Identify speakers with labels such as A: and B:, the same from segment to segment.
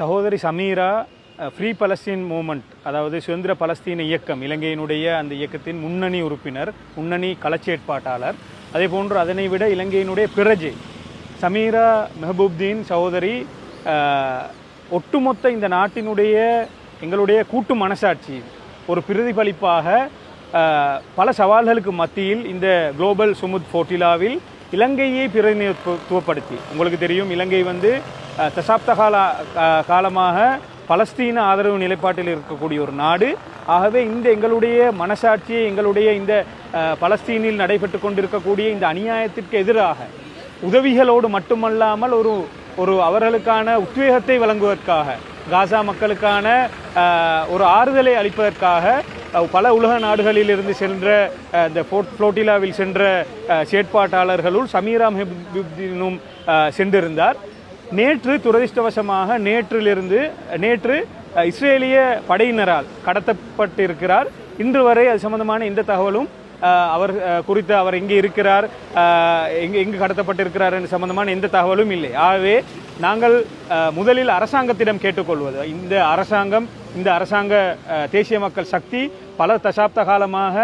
A: சகோதரி Sameera free Palestine moment, அதாவது சுதந்திர பலஸ்தீன இயக்கம், இலங்கையினுடைய அந்த இயக்கத்தின் முன்னணி உறுப்பினர், முன்னணி களச்சேற்பாட்டாளர். அதே போன்று அதனை விட இலங்கையினுடைய பிரஜை சமீரா மெஹபூப்தீன் சகோதரி ஒட்டுமொத்த இந்த நாட்டினுடைய எங்களுடைய கூட்டு மனசாட்சி ஒரு பிரதிபலிப்பாக பல சவால்களுக்கு மத்தியில் இந்த குளோபல் சுமுத் போட்டிலாவில் இலங்கையை பிரதிநிதித்துவப்படுத்தி, உங்களுக்கு தெரியும் இலங்கை தசாப்த காலமாக பலஸ்தீன ஆதரவு நிலைப்பாட்டில் இருக்கக்கூடிய ஒரு நாடு. ஆகவே இந்த எங்களுடைய மனசாட்சியை, எங்களுடைய இந்த பலஸ்தீனில் நடைபெற்று கொண்டிருக்கக்கூடிய இந்த அநியாயத்திற்கு எதிராக உதவிகளோடு மட்டுமல்லாமல் ஒரு அவர்களுக்கான உத்வேகத்தை வழங்குவதற்காக, காசா மக்களுக்கான ஒரு ஆறுதலை அளிப்பதற்காக பல உலக நாடுகளிலிருந்து சென்ற இந்த புளோட்டிலாவில் சென்ற செயற்பாட்டாளர்களுள் சமீரா மெஹபூப்தீனும் சென்றிருந்தார். நேற்று துரதிர்ஷ்டவசமாக நேற்று இஸ்ரேலிய படையினரால் கடத்தப்பட்டிருக்கிறார். இன்று வரை அது சம்பந்தமான எந்த தகவலும் அவர் குறித்து, அவர் எங்கே இருக்கிறார், எங்கு கடத்தப்பட்டிருக்கிறார் என்று சம்பந்தமான எந்த தகவலும் இல்லை. ஆகவே நாங்கள் முதலில் அரசாங்கத்திடம் கேட்டுக்கொள்வது, இந்த அரசாங்க தேசிய மக்கள் சக்தி பல தசாப்த காலமாக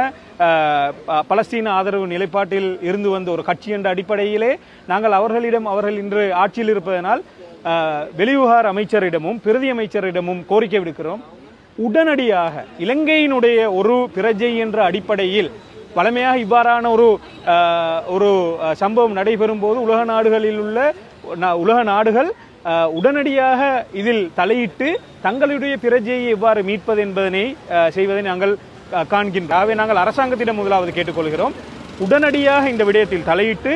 A: பலஸ்தீன ஆதரவு நிலைப்பாட்டில் இருந்து வந்த ஒரு கட்சி என்ற அடிப்படையிலே நாங்கள் அவர்கள் இன்று ஆட்சியில் இருப்பதனால் வெளிவிவகார அமைச்சரிடமும் பிரதி அமைச்சரிடமும் கோரிக்கை விடுக்கிறோம். உடனடியாக இலங்கையினுடைய ஒரு பிரஜை என்ற அடிப்படையில் வழமையாக இவ்வாறான ஒரு சம்பவம் நடைபெறும் போது உலக நாடுகள் உடனடியாக இதில் தலையிட்டு தங்களுடைய பிரஜையை எவ்வாறு மீட்பது என்பதனை செய்வதை நாங்கள் காண்கின்றோம். ஆகவே நாங்கள் அரசாங்கத்திடம் முதலாவது கேட்டுக்கொள்கிறோம், உடனடியாக இந்த விடயத்தில் தலையிட்டு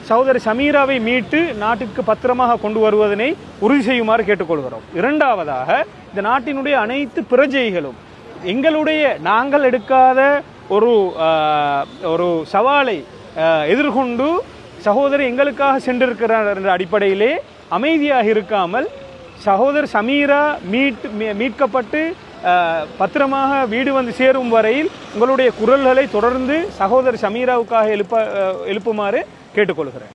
A: சகோதரி சமீராவை மீட்டு நாட்டிற்கு பத்திரமாக கொண்டு வருவதனை உறுதி செய்யுமாறு கேட்டுக்கொள்கிறோம். இரண்டாவதாக, இந்த நாட்டினுடைய அனைத்து பிரஜைகளும் நாங்கள் எடுக்காத ஒரு சவாலை எதிர்கொண்டு சகோதரி எங்களுக்காக சென்றிருக்கிறார் என்ற அடிப்படையிலே அமைதியாக இருக்காமல் சகோதரி சமீரா மீட்கப்பட்டு பத்திரமாக வீடு சேரும் வரையில் உங்களுடைய குரல்களை தொடர்ந்து சகோதரி சமீராவுக்காக எழுப்புமாறு கேட்டுக்கொள்கிறேன்.